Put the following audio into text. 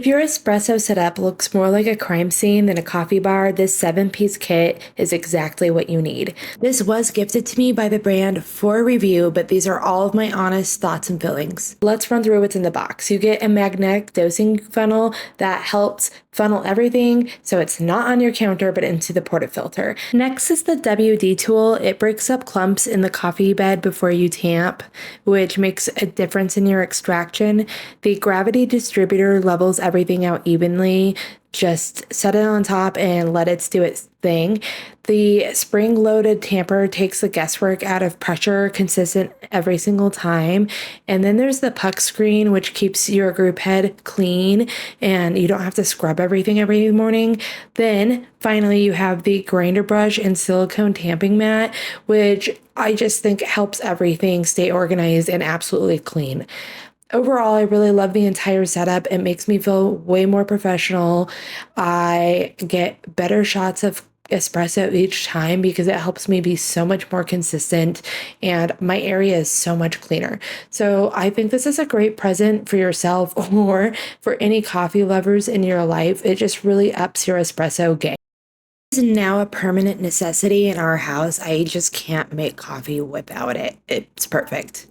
If your espresso setup looks more like a crime scene than a coffee bar, this 7-piece kit is exactly what you need. This was gifted to me by the brand for a review, but these are all of my honest thoughts and feelings. Let's run through what's in the box. You get a magnetic dosing funnel that helps funnel everything so it's not on your counter but into the portafilter. Next is the WD tool. It breaks up clumps in the coffee bed before you tamp, which makes a difference in your extraction. The gravity distributor levels everything out evenly. Just set it on top and let it do its thing. The spring-loaded tamper takes the guesswork out of pressure, consistent every single time. And then there's the puck screen, which keeps your group head clean and you don't have to scrub everything every morning. Then finally, you have the grinder brush and silicone tamping mat, which I just think helps everything stay organized and absolutely clean. Overall, I really love the entire setup. It makes me feel way more professional. I get better shots of espresso each time because it helps me be so much more consistent and my area is so much cleaner. So I think this is a great present for yourself or for any coffee lovers in your life. It just really ups your espresso game. Is now a permanent necessity in our house. I just can't make coffee without it. It's perfect.